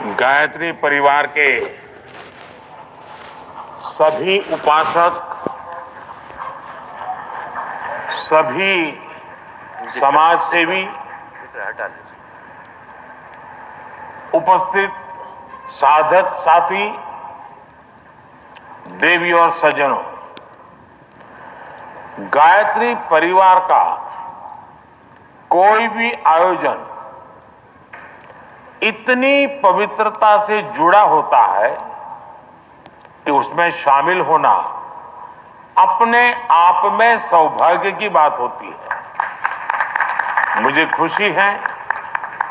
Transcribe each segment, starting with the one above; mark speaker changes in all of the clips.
Speaker 1: गायत्री परिवार के सभी उपासक, सभी समाज सेवी, उपस्थित साधक साथी, देवी और सज्जनों, गायत्री परिवार का कोई भी आयोजन इतनी पवित्रता से जुड़ा होता है कि उसमें शामिल होना अपने आप में सौभाग्य की बात होती है। मुझे खुशी है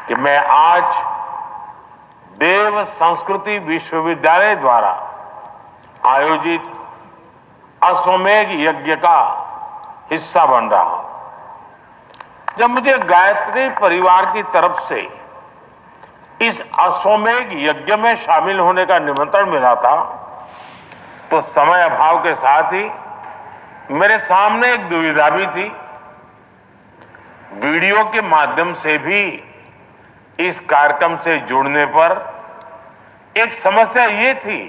Speaker 1: कि मैं आज देव संस्कृति विश्वविद्यालय द्वारा आयोजित अश्वमेध यज्ञ का हिस्सा बन रहा हूं। जब मुझे गायत्री परिवार की तरफ से इस अश्वमेध यज्ञ में शामिल होने का निमंत्रण मिला था तो समय अभाव के साथ ही मेरे सामने एक दुविधा भी थी। वीडियो के माध्यम से भी इस कार्यक्रम से जुड़ने पर एक समस्या ये थी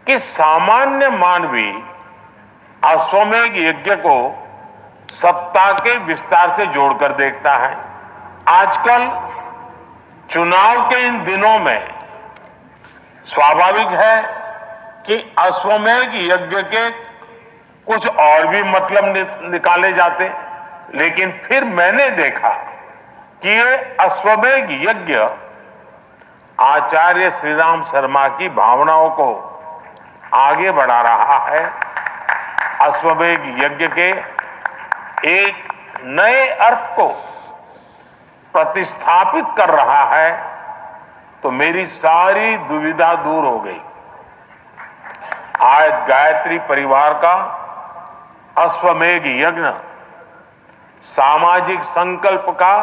Speaker 1: कि सामान्य मानवी अश्वमेध यज्ञ को सत्ता के विस्तार से जोड़कर देखता है। आजकल चुनाव के इन दिनों में स्वाभाविक है कि अश्वमेध यज्ञ के कुछ और भी मतलब निकाले जाते, लेकिन फिर मैंने देखा कि ये अश्वमेध यज्ञ आचार्य श्री राम शर्मा की भावनाओं को आगे बढ़ा रहा है। अश्वमेध यज्ञ के एक नए अर्थ को प्रतिस्थापित कर रहा है, तो मेरी सारी दुविधा दूर हो गई। आज गायत्री परिवार का अश्वमेध यज्ञ सामाजिक संकल्प का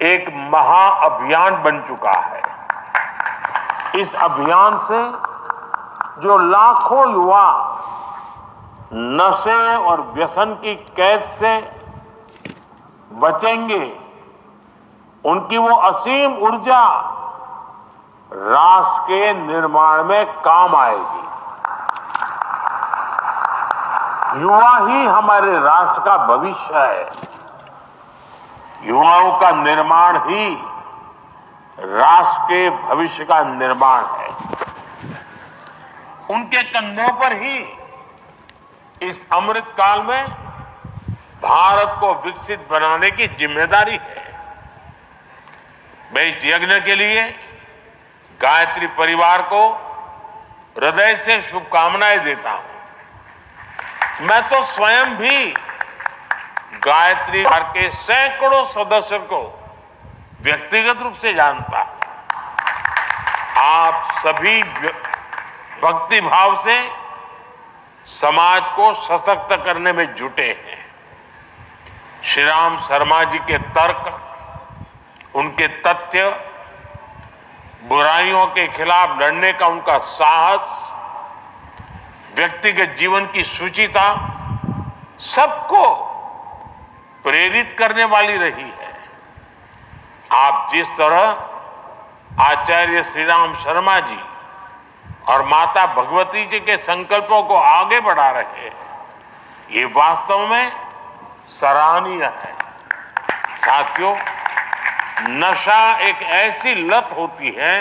Speaker 1: एक महाअभियान बन चुका है। इस अभियान से जो लाखों युवा नशे और व्यसन की कैद से बचेंगे, उनकी वो असीम ऊर्जा राष्ट्र के निर्माण में काम आएगी। युवा ही हमारे राष्ट्र का भविष्य है। युवाओं का निर्माण ही राष्ट्र के भविष्य का निर्माण है। उनके कंधों पर ही इस अमृत काल में भारत को विकसित बनाने की जिम्मेदारी है। मैं इस यज्ञ के लिए गायत्री परिवार को हृदय से शुभकामनाएं देता हूं। मैं तो स्वयं भी गायत्री परिवार के सैकड़ों सदस्यों को व्यक्तिगत रूप से जानता हूं। आप सभी भक्ति भाव से समाज को सशक्त करने में जुटे हैं। श्री राम शर्मा जी के तर्क, उनके तथ्य, बुराइयों के खिलाफ लड़ने का उनका साहस, व्यक्तिगत जीवन की शुचिता सबको प्रेरित करने वाली रही है। आप जिस तरह आचार्य श्री राम शर्मा जी और माता भगवती जी के संकल्पों को आगे बढ़ा रहे हैं, ये वास्तव में सराहनीय है। साथियों, नशा एक ऐसी लत होती है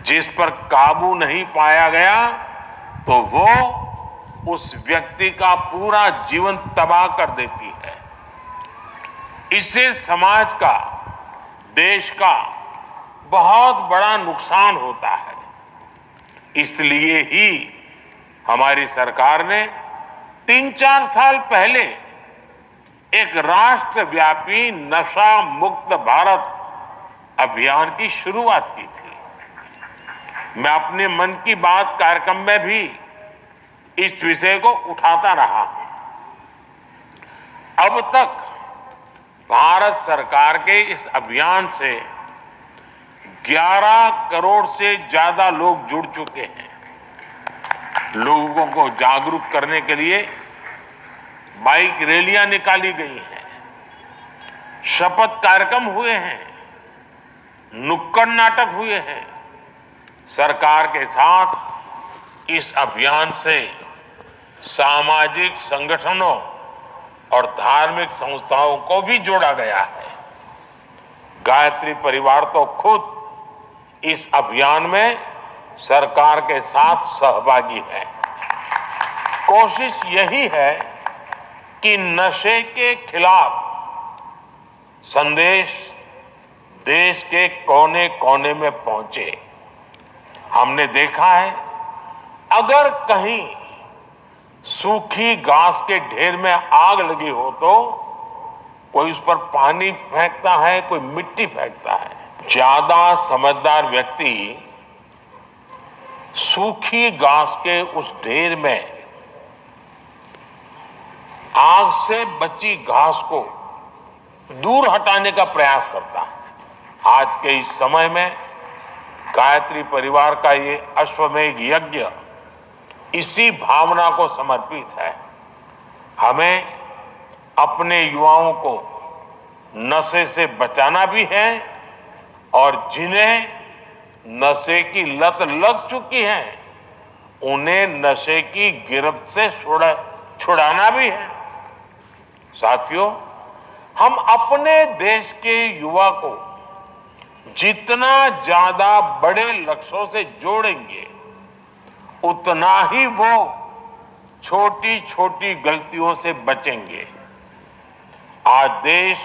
Speaker 1: जिस पर काबू नहीं पाया गया तो वो उस व्यक्ति का पूरा जीवन तबाह कर देती है। इससे समाज का, देश का बहुत बड़ा नुकसान होता है। इसलिए ही हमारी सरकार ने 3-4 साल पहले एक राष्ट्रव्यापी नशा मुक्त भारत अभियान की शुरुआत की थी। मैं अपने मन की बात कार्यक्रम में भी इस विषय को उठाता रहा हूं। अब तक भारत सरकार के इस अभियान से 11 करोड़ से ज्यादा लोग जुड़ चुके हैं। लोगों को जागरूक करने के लिए बाइक रैलियां निकाली गई हैं, शपथ कार्यक्रम हुए हैं, नुक्कड़ नाटक हुए हैं। सरकार के साथ इस अभियान से सामाजिक संगठनों और धार्मिक संस्थाओं को भी जोड़ा गया है। गायत्री परिवार तो खुद इस अभियान में सरकार के साथ सहभागी है। कोशिश यही है कि नशे के खिलाफ संदेश देश के कोने कोने में पहुंचे। हमने देखा है, अगर कहीं सूखी घास के ढेर में आग लगी हो तो कोई उस पर पानी फेंकता है, कोई मिट्टी फेंकता है। ज्यादा समझदार व्यक्ति सूखी घास के उस ढेर में आग से बची घास को दूर हटाने का प्रयास करता है। आज के इस समय में गायत्री परिवार का ये अश्वमेध यज्ञ इसी भावना को समर्पित है। हमें अपने युवाओं को नशे से बचाना भी है और जिन्हें नशे की लत लग चुकी है उन्हें नशे की गिरफ्त से छुड़ाना भी है। साथियों, हम अपने देश के युवा को जितना ज्यादा बड़े लक्ष्यों से जोड़ेंगे उतना ही वो छोटी छोटी गलतियों से बचेंगे। आज देश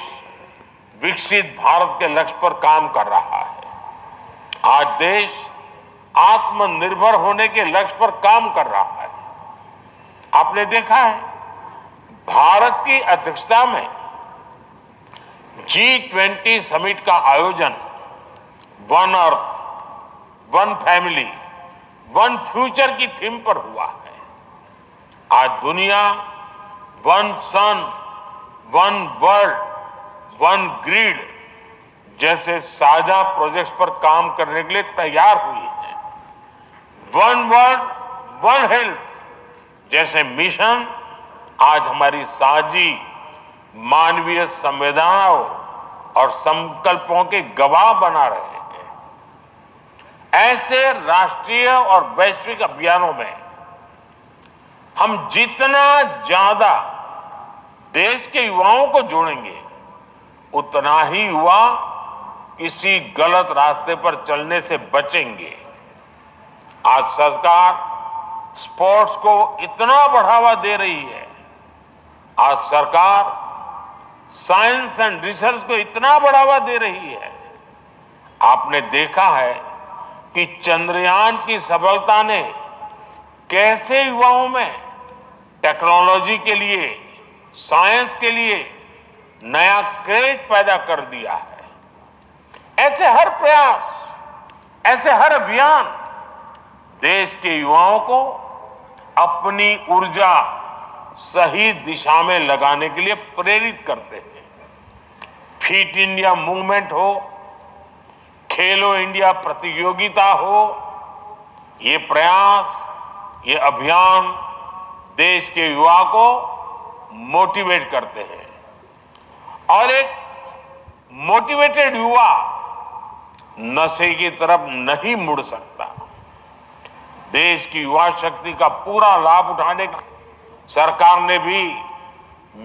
Speaker 1: विकसित भारत के लक्ष्य पर काम कर रहा है। आज देश आत्मनिर्भर होने के लक्ष्य पर काम कर रहा है। आपने देखा है, भारत की अध्यक्षता में G20 समिट का आयोजन one earth, one family, one future की थीम पर हुआ है। आज दुनिया वन सन, वन वर्ल्ड, वन ग्रिड जैसे साझा प्रोजेक्ट्स पर काम करने के लिए तैयार हुई है। वन वर्ल्ड, वन हेल्थ जैसे मिशन आज हमारी साझी मानवीय संवेदनाओं और संकल्पों के गवाह बना रहे हैं। ऐसे राष्ट्रीय और वैश्विक अभियानों में हम जितना ज्यादा देश के युवाओं को जोड़ेंगे उतना ही युवा किसी गलत रास्ते पर चलने से बचेंगे। आज सरकार स्पोर्ट्स को इतना बढ़ावा दे रही है, आज सरकार साइंस एंड रिसर्च को इतना बढ़ावा दे रही है। आपने देखा है कि चंद्रयान की सफलता ने कैसे युवाओं में टेक्नोलॉजी के लिए, साइंस के लिए नया क्रेज पैदा कर दिया है। ऐसे हर प्रयास, ऐसे हर अभियान देश के युवाओं को अपनी ऊर्जा सही दिशा में लगाने के लिए प्रेरित करते हैं। फिट इंडिया मूवमेंट हो, खेलो इंडिया प्रतियोगिता हो, ये प्रयास, ये अभियान देश के युवा को मोटिवेट करते हैं और एक मोटिवेटेड युवा नशे की तरफ नहीं मुड़ सकता। देश की युवा शक्ति का पूरा लाभ उठाने का सरकार ने भी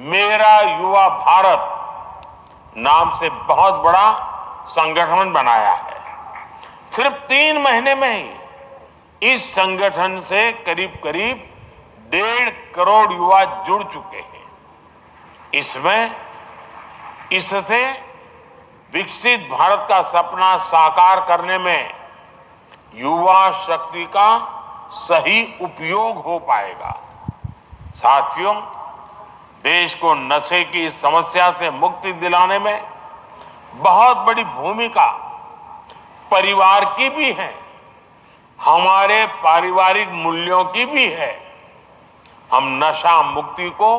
Speaker 1: मेरा युवा भारत नाम से बहुत बड़ा संगठन बनाया है। सिर्फ 3 महीने में ही इस संगठन से करीब करीब 1.5 करोड़ युवा जुड़ चुके हैं। इससे विकसित भारत का सपना साकार करने में युवा शक्ति का सही उपयोग हो पाएगा। साथियों, देश को नशे की समस्या से मुक्ति दिलाने में बहुत बड़ी भूमिका परिवार की भी है, हमारे पारिवारिक मूल्यों की भी है। हम नशा मुक्ति को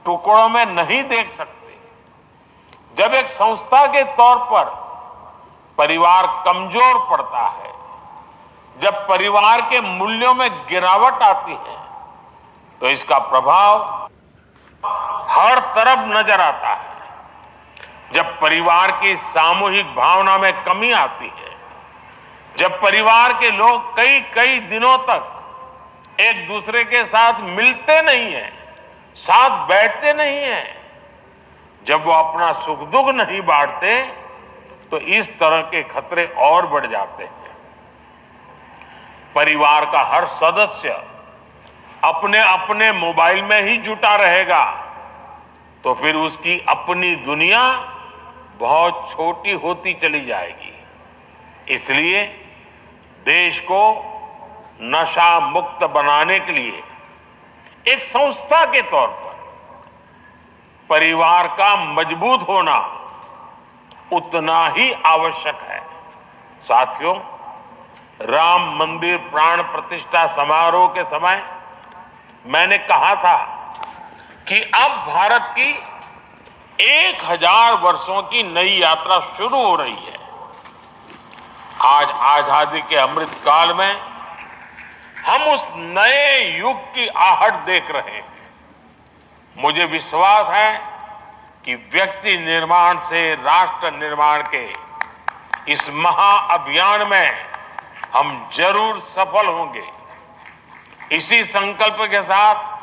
Speaker 1: टुकड़ों में नहीं देख सकते। जब एक संस्था के तौर पर परिवार कमजोर पड़ता है, जब परिवार के मूल्यों में गिरावट आती है, तो इसका प्रभाव हर तरफ नजर आता है। जब परिवार की सामूहिक भावना में कमी आती है, जब परिवार के लोग कई कई दिनों तक एक दूसरे के साथ मिलते नहीं हैं, साथ बैठते नहीं हैं, जब वो अपना सुख दुख नहीं बांटते, तो इस तरह के खतरे और बढ़ जाते हैं। परिवार का हर सदस्य अपने अपने मोबाइल में ही जुटा रहेगा, तो फिर उसकी अपनी दुनिया बहुत छोटी होती चली जाएगी। इसलिए देश को नशा मुक्त बनाने के लिए एक संस्था के तौर पर परिवार का मजबूत होना उतना ही आवश्यक है। साथियों, राम मंदिर प्राण प्रतिष्ठा समारोह के समय मैंने कहा था कि अब भारत की 1000 वर्षों की नई यात्रा शुरू हो रही है। आज आजादी के अमृत काल में हम उस नए युग की आहट देख रहे हैं। मुझे विश्वास है कि व्यक्ति निर्माण से राष्ट्र निर्माण के इस महाअभियान में हम जरूर सफल होंगे। इसी संकल्प के साथ